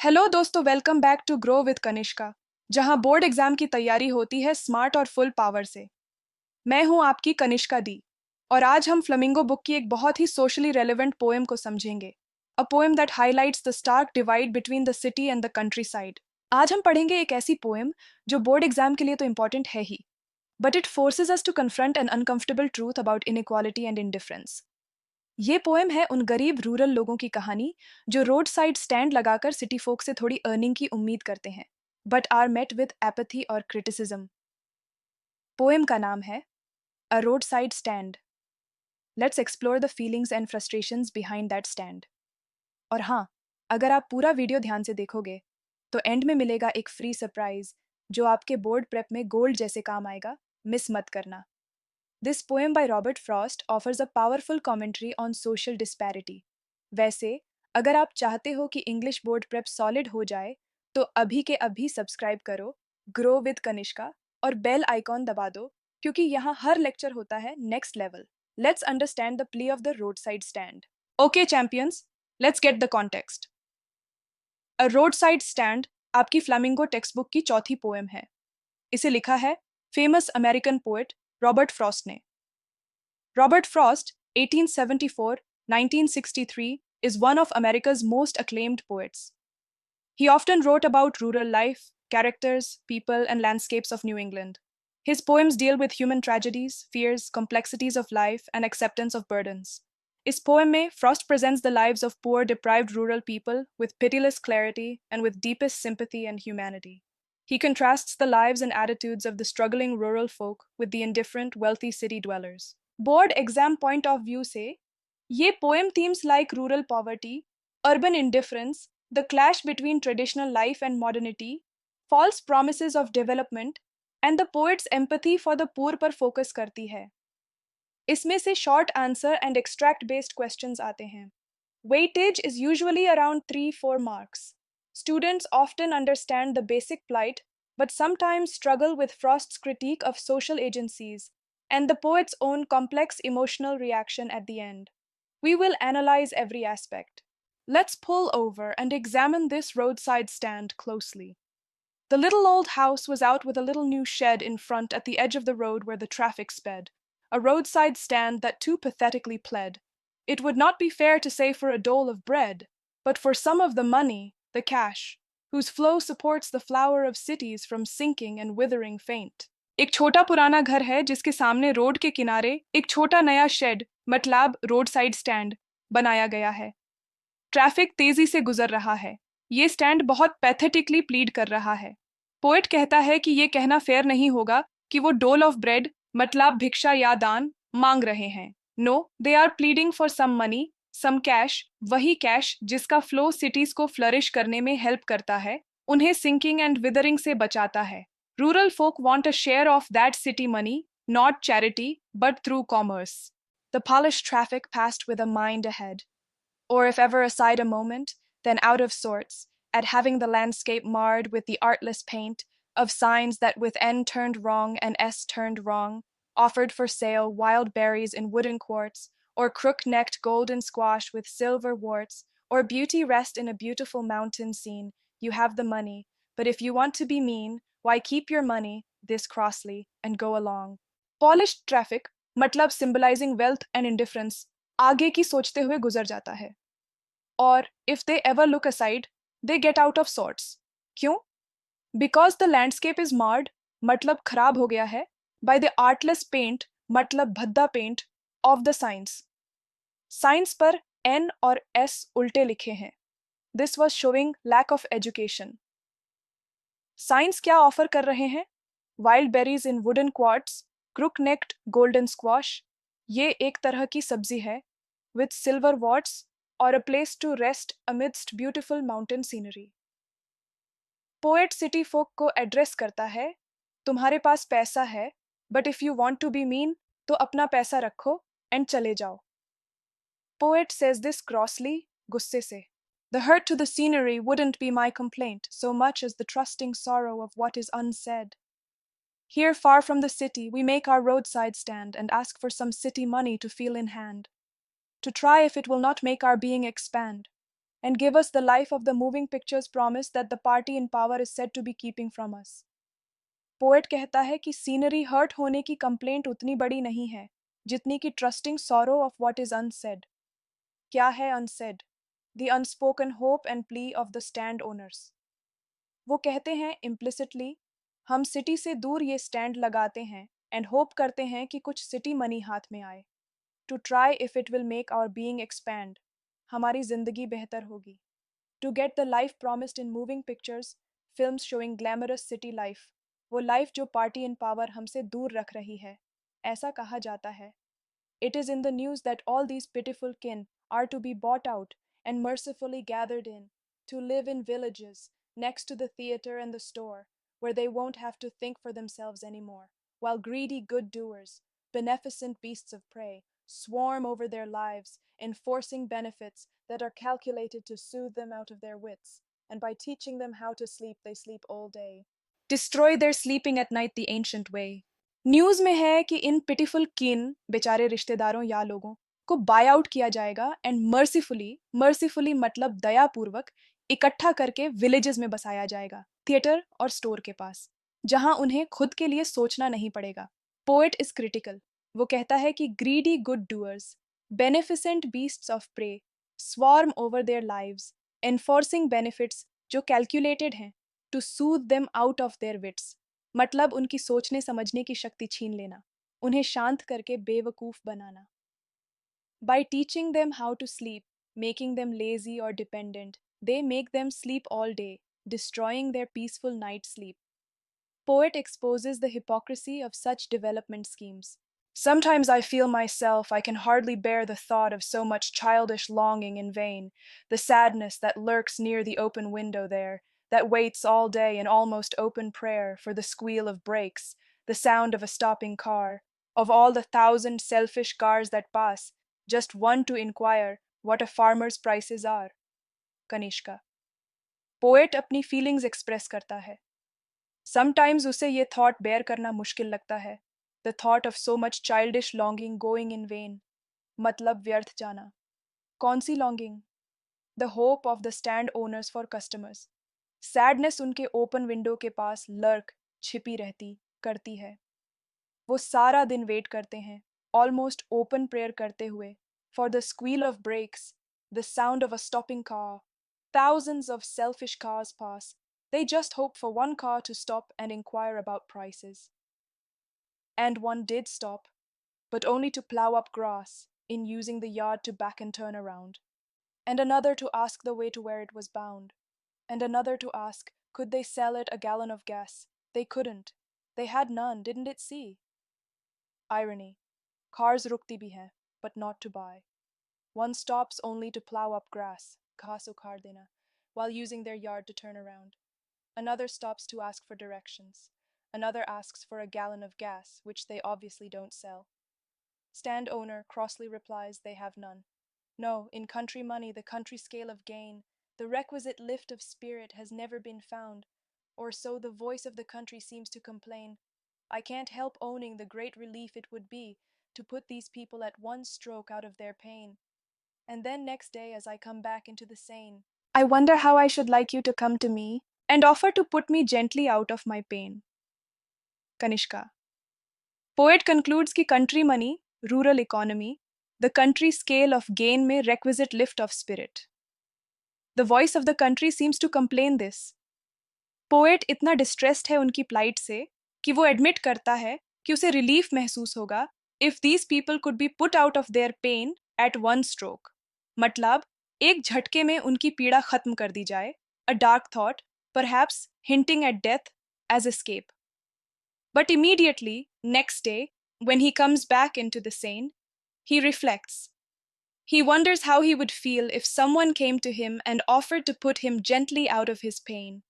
Hello दोस्तों, welcome back to grow with Kanishka, जहां board exam की तैयारी होती है स्मार्ट और फुल पावर से। मैं हूं आपकी कनिष्का दी, और आज हम फ्लेमिंगो बुक की एक बहुत ही सोशली रेलेवेंट पोएम को समझेंगे। A poem that highlights the stark divide between the city and the countryside. आज हम पढ़ेंगे एक ऐसी पोएम जो बोर्ड एग्जाम के लिए तो इंपॉर्टेंट है ही, but it forces us to confront an uncomfortable truth about inequality and indifference. ये पोएम है उन गरीब रूरल लोगों की कहानी जो रोड साइड स्टैंड लगाकर सिटी फोक से थोड़ी अर्निंग की उम्मीद करते हैं, but are met with apathy और क्रिटिसिज्म। पोएम का नाम है a road side stand. Let's explore the feelings and frustrations behind that stand. और हाँ, अगर आप पूरा वीडियो ध्यान से देखोगे तो एंड में मिलेगा एक फ्री सरप्राइज जो आपके बोर्ड प्रेप में गोल्ड जैसे काम आएगा। मिस मत करना। This poem by Robert Frost offers a powerful commentary on social disparity. वैसे, अगर आप चाहते हो कि इंग्लिश बोर्ड प्रेप सॉलिड हो जाए, तो अभी के अभी सब्सक्राइब करो ग्रो विद कनिष्का और बेल आइकॉन दबा दो, क्योंकि यहाँ हर लेक्चर होता है next level. Let's understand the play of the road side stand. Okay champions, let's get the context. A road side stand आपकी फ्लैमिंगो टेक्स्ट बुक की चौथी पोएम है। इसे लिखा है famous American poet Robert Frost ने। Robert Frost, 1874-1963, is one of America's most acclaimed poets. He often wrote about rural life, characters, people, and landscapes of New England. His poems deal with human tragedies, fears, complexities of life, and acceptance of burdens. इस poem में Frost presents the lives of poor, deprived rural people with pitiless clarity and with deepest sympathy and humanity. He contrasts the lives and attitudes of the struggling rural folk with the indifferent, wealthy city dwellers. Board exam point of view से, ये poem themes like rural poverty, urban indifference, the clash between traditional life and modernity, false promises of development, and the poet's empathy for the poor पर focus करती है। इसमें से short answer and extract based questions आते हैं। Weightage is usually around 3-4 marks. Students often understand the basic plight, but sometimes struggle with Frost's critique of social agencies and the poet's own complex emotional reaction at the end. We will analyze every aspect. Let's pull over and examine this roadside stand closely. The little old house was out with a little new shed in front at the edge of the road where the traffic sped, a roadside stand that too pathetically pled. It would not be fair to say for a dole of bread, but for some of the money, the cash, whose flow supports the flower of cities from sinking and withering faint. एक छोटा पुराना घर है जिसके सामने road के किनारे एक छोटा नया शेड मतलब रोड साइड स्टैंड बनाया गया है। ट्रैफिक तेजी से गुजर रहा है। ये स्टैंड बहुत पैथेटिकली प्लीड कर रहा है। पोएट कहता है कि ये कहना फेयर नहीं होगा कि वो डोल ऑफ ब्रेड मतलब भिक्षा या दान मांग रहे हैं। No, they are pleading for some money, some cash, वही कैश जिसका फ्लो सिटीज को फ्लरिश करने में हेल्प करता है, उन्हें सिंकिंग एंड विदरिंग से बचाता है। Rural folk want a share of that city money, not charity, but through commerce. The polished traffic passed with a mind ahead, or if ever aside a moment, then out of sorts, at having the landscape marred with the artless paint of signs that with N turned wrong and S turned wrong, offered for sale wild berries in wooden quarts, or crook-necked golden squash with silver warts, or beauty rest in a beautiful mountain scene. You have the money, but if you want to be mean, why keep your money this crossly and go along. Polished traffic, मतलब symbolizing wealth and indifference, आगे की सोचते हुए गुजर जाता है। और if they ever look aside, they get out of sorts. क्यों? Because the landscape is marred, मतलब खराब हो गया है, by the artless paint, मतलब भद्दा paint, of the signs. Signs पर N और S उल्टे लिखे हैं. This was showing lack of education. Signs क्या ऑफर कर रहे हैं? Wild berries in wooden quarts, crook-necked golden squash, ये एक तरह की सब्जी है, with silver warts, or a place to rest amidst beautiful mountain scenery. Poet city folk को एड्रेस करता है, तुम्हारे पास पैसा है, but if you want to be mean, तो अपना पैसा रखो and चले जाओ. Poet says this crossly, गुस्से से. The hurt to the scenery wouldn't be my complaint so much as the trusting sorrow of what is unsaid. Here, far from the city, we make our roadside stand and ask for some city money to feel in hand, to try if it will not make our being expand. and give us the life of the moving pictures promise that the party in power is said to be keeping from us. Poet कहता है कि scenery hurt होने की complaint उतनी बड़ी नहीं है जितनी कि trusting sorrow of what is unsaid. क्या है unsaid? The unspoken hope and plea of the stand owners. वो कहते हैं इम्प्लिसिटली, हम सिटी से दूर ये स्टैंड लगाते हैं एंड होप करते हैं कि कुछ सिटी मनी हाथ में आए, to try if it will make our being expand, हमारी जिंदगी बेहतर होगी. To get the life promised in moving pictures, films showing glamorous city life, वो लाइफ जो पार्टी इन पावर हमसे दूर रख रही है, ऐसा कहा जाता है. It is in the news that all these pitiful kin are to be bought out and mercifully gathered in, to live in villages next to the theater and the store, where they won't have to think for themselves anymore, while greedy good doers, beneficent beasts of prey, swarm over their lives, enforcing benefits that are calculated to soothe them out of their wits, and by teaching them how to sleep, they sleep all day. Destroy their sleeping at night the ancient way. News में है कि इन पिटिफुल किन बेचारे रिश्तेदारों या लोगों को bye out किया जाएगा एंड मर्सीफुली मतलब दयापूर्वक इकट्ठा करके विलेजेस में बसाया जाएगा, थिएटर और स्टोर के पास, जहां उन्हें खुद के लिए सोचना नहीं पड़ेगा. Poet is critical. वो कहता है कि greedy good doers, beneficent beasts of prey, swarm over their lives, enforcing benefits जो कैलकुलेटेड हैं to soothe them out of their wits, मतलब उनकी सोचने समझने की शक्ति छीन लेना, उन्हें शांत करके बेवकूफ बनाना. By teaching them how to sleep, making them lazy or dependent, they make them sleep all day, destroying their peaceful night sleep. Poet exposes the hypocrisy of such development schemes. Sometimes I feel myself I can hardly bear the thought of so much childish longing in vain, the sadness that lurks near the open window there, that waits all day in almost open prayer for the squeal of brakes, the sound of a stopping car, of all the thousand selfish cars that pass, just one to inquire what a farmer's prices are. Kanishka. Poet अपनी feelings express करता है. Sometimes उसे ये thought bear करना मुश्किल लगता है. The thought of so much childish longing going in vain. मतलब व्यर्थ जाना. कौन सी longing? The hope of the stand owners for customers. Sadness उनके open window के पास lurk, छिपी रहती, करती है. वो सारा दिन wait करते हैं, almost open prayer करते हुए, for the squeal of brakes, the sound of a stopping car. Thousands of selfish cars pass. They just hope for one car to stop and inquire about prices. And one did stop, but only to plow up grass, in using the yard to back and turn around. And another to ask the way to where it was bound. And another to ask, could they sell it a gallon of gas? They couldn't. They had none, didn't it see? Irony. Cars rukti bhi hai, but not to buy. One stops only to plow up grass, घास उखाड़ देना, while using their yard to turn around. Another stops to ask for directions. Another asks for a gallon of gas, which they obviously don't sell. Stand owner crossly replies they have none. No, in country money, the country scale of gain, the requisite lift of spirit has never been found, or so the voice of the country seems to complain. I can't help owning the great relief it would be to put these people at one stroke out of their pain. And then next day, as I come back into the Seine, I wonder how I should like you to come to me and offer to put me gently out of my pain. Kanishka. Poet concludes कि country money, rural economy, the country scale of gain में requisite lift of spirit. The voice of the country seems to complain this. Poet इतना distressed है उनकी plight से कि वो admit करता है कि उसे relief महसूस होगा if these people could be put out of their pain at one stroke. मतलब एक झटके में उनकी पीड़ा खत्म कर दी जाए, a dark thought, perhaps hinting at death as escape. But immediately, next day, when he comes back into the Seine, he reflects. He wonders how he would feel if someone came to him and offered to put him gently out of his pain.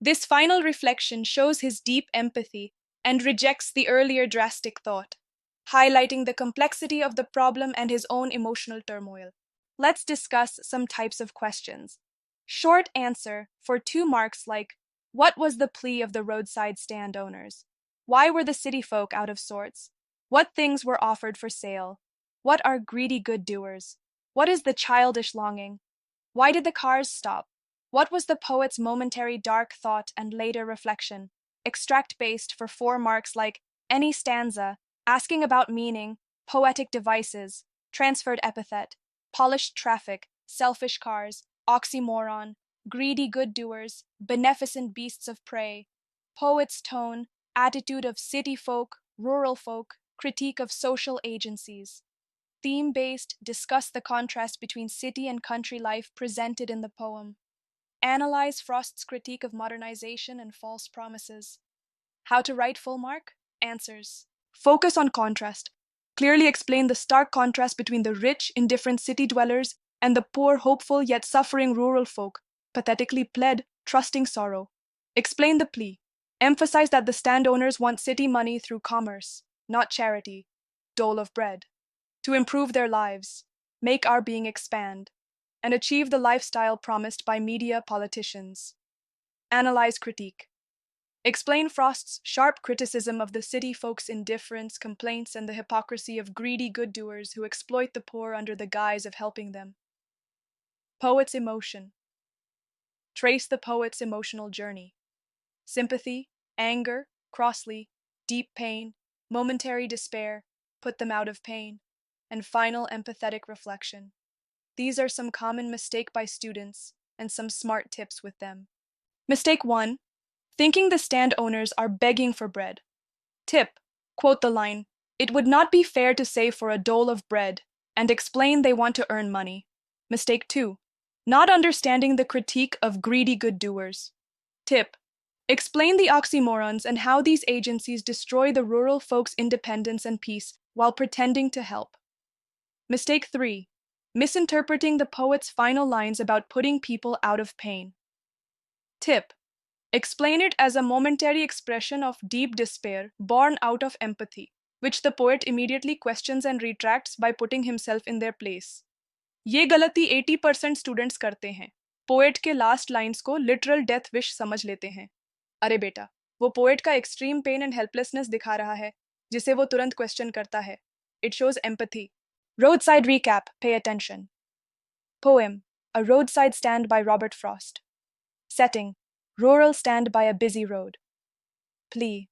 This final reflection shows his deep empathy and rejects the earlier drastic thought, highlighting the complexity of the problem and his own emotional turmoil. Let's discuss some types of questions. Short answer for 2 marks like, what was the plea of the roadside stand owners? Why were the city folk out of sorts? What things were offered for sale? What are greedy good doers? What is the childish longing? Why did the cars stop? What was the poet's momentary dark thought and later reflection? Extract based for 4 marks like any stanza, asking about meaning, poetic devices, transferred epithet, polished traffic, selfish cars, oxymoron, greedy good doers, beneficent beasts of prey, poet's tone, attitude of city folk, rural folk, critique of social agencies. Theme based, discuss the contrast between city and country life presented in the poem. Analyze Frost's critique of modernization and false promises. How to write full mark? Answers. Focus on contrast. Clearly explain the stark contrast between the rich, indifferent city dwellers and the poor, hopeful yet suffering rural folk, pathetically pled, trusting sorrow. Explain the plea. Emphasize that the stand owners want city money through commerce, not charity, dole of bread, to improve their lives, make our being expand, and achieve the lifestyle promised by media politicians. Analyze critique. Explain Frost's sharp criticism of the city folks' indifference, complaints, and the hypocrisy of greedy good doers who exploit the poor under the guise of helping them. Poet's emotion. Trace the poet's emotional journey. Sympathy, anger, crossly, deep pain, momentary despair, put them out of pain, and final empathetic reflection. These are some common mistakes by students and some smart tips with them. Mistake 1. Thinking the stand owners are begging for bread. Tip. Quote the line, "It would not be fair to say for a dole of bread," and explain they want to earn money. Mistake 2. Not understanding the critique of greedy good doers. Tip. Explain the oxymorons and how these agencies destroy the rural folks' independence and peace while pretending to help. Mistake 3. Misinterpreting the poet's final lines about putting people out of pain. Tip. Explain it as a momentary expression of deep despair born out of empathy, which the poet immediately questions and retracts by putting himself in their place. ये गलती 80% students करते हैं. Poet के last lines को literal death wish समझ लेते हैं. अरे बेटा, वो पोएट का एक्सट्रीम पेन एंड हेल्पलेसनेस दिखा रहा है, जिसे वो तुरंत क्वेश्चन करता है. It shows empathy. Roadside recap, pay attention. Poem, A Roadside Stand by Robert Frost. Setting, rural stand by a busy road. Plea.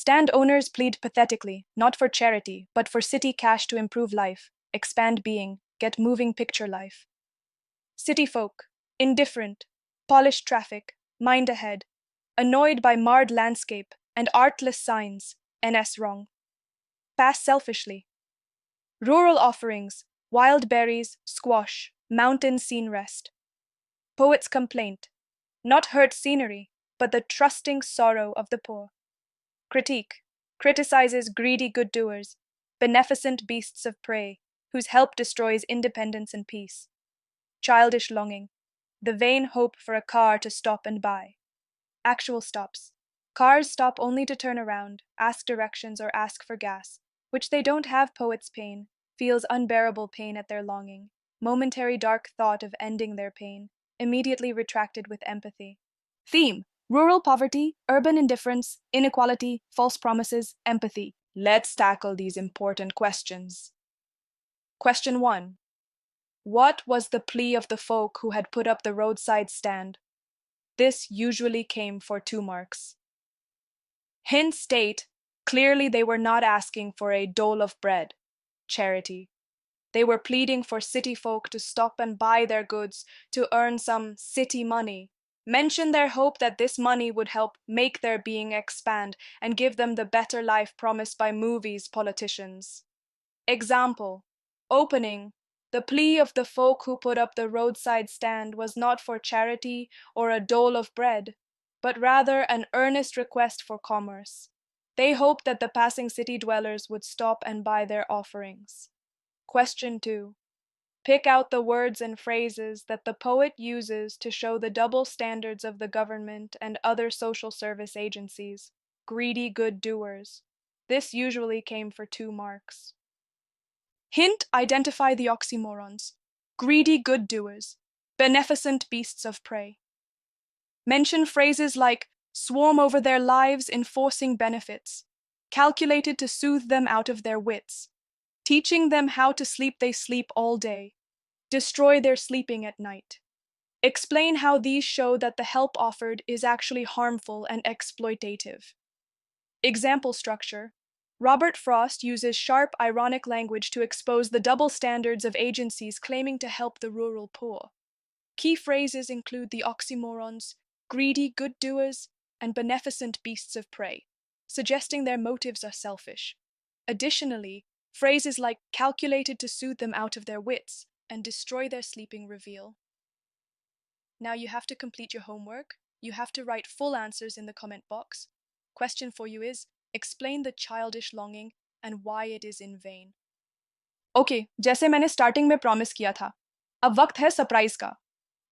Stand owners plead pathetically, not for charity, but for city cash to improve life, expand being, get moving picture life. City folk, indifferent, polished traffic, mind ahead, annoyed by marred landscape and artless signs, NS wrong. Pass selfishly. Rural offerings, wild berries, squash, mountain scene rest. Poet's complaint, not hurt scenery, but the trusting sorrow of the poor. Critique, criticizes greedy good doers, beneficent beasts of prey, whose help destroys independence and peace. Childish longing, the vain hope for a car to stop and buy. Actual stops. Cars stop only to turn around, ask directions, or ask for gas, which they don't have. Poet's pain, feels unbearable pain at their longing, momentary dark thought of ending their pain, immediately retracted with empathy. Theme, rural poverty, urban indifference, inequality, false promises, empathy. Let's tackle these important questions. Question 1. What was the plea of the folk who had put up the roadside stand? This usually came for 2 marks. Hints state, clearly they were not asking for a dole of bread, charity. They were pleading for city folk to stop and buy their goods to earn some city money. Mention their hope that this money would help make their being expand and give them the better life promised by movies, politicians. Example, opening, the plea of the folk who put up the roadside stand was not for charity or a dole of bread, but rather an earnest request for commerce. They hoped that the passing city dwellers would stop and buy their offerings. Question 2. Pick out the words and phrases that the poet uses to show the double standards of the government and other social service agencies. Greedy good doers. This usually came for 2 marks. Hint, identify the oxymorons. Greedy good doers. Beneficent beasts of prey. Mention phrases like swarm over their lives enforcing benefits, calculated to soothe them out of their wits, teaching them how to sleep they sleep all day, destroy their sleeping at night. Explain how these show that the help offered is actually harmful and exploitative. Example structure. Robert Frost uses sharp, ironic language to expose the double standards of agencies claiming to help the rural poor. Key phrases include the oxymorons, greedy good doers, and beneficent beasts of prey, suggesting their motives are selfish. Additionally, phrases like calculated to soothe them out of their wits and destroy their sleeping reveal. Now you have to complete your homework. You have to write full answers in the comment box. Question for you is, explain the childish longing and why it is in vain. Okay, जैसे मैंने starting में promise किया था, अब वक्त है surprise का।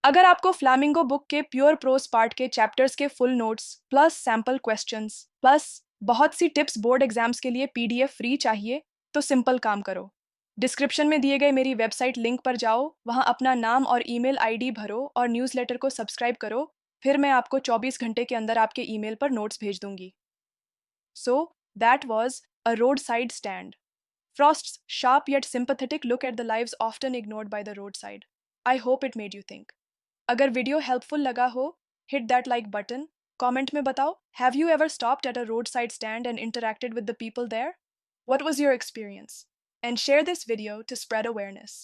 अगर आपको फ्लैमिंगो बुक के प्योर प्रोस पार्ट के चैप्टर्स के full notes plus sample questions plus बहुत सी टिप्स बोर्ड एग्जाम्स के लिए पीडीएफ फ्री चाहिए तो सिंपल काम करो। डिस्क्रिप्शन में दिए गए मेरी वेबसाइट लिंक पर जाओ, वहां अपना नाम और ईमेल आईडी भरो और न्यूज़लेटर को सब्सक्राइब करो। फिर मैं आपको 24 घंटे के अंदर आपके ईमेल पर नोट्स भेज दूंगी। So that was a road side stand, Frost's sharp yet sympathetic look at the lives often ignored by the roadside. I hope it made you think. अगर वीडियो हेल्पफुल लगा हो, hit that like button. Comment में बताओ, have you ever stopped at a roadside stand and interacted with the people there? What was your experience? And share this video to spread awareness.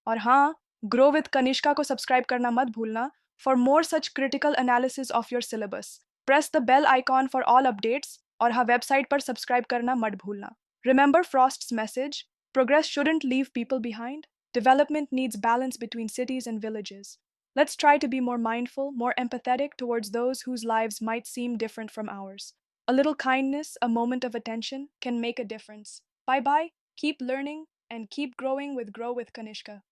और हाँ, Grow with Kanishka को subscribe करना मत भूलना for more such critical analysis of your syllabus. Press the bell icon for all updates और हाँ website पर subscribe करना मत भूलना. Remember Frost's message? Progress shouldn't leave people behind. Development needs balance between cities and villages. Let's try to be more mindful, more empathetic towards those whose lives might seem different from ours. A little kindness, a moment of attention can make a difference. Bye bye, keep learning, and keep growing with Grow with Kanishka.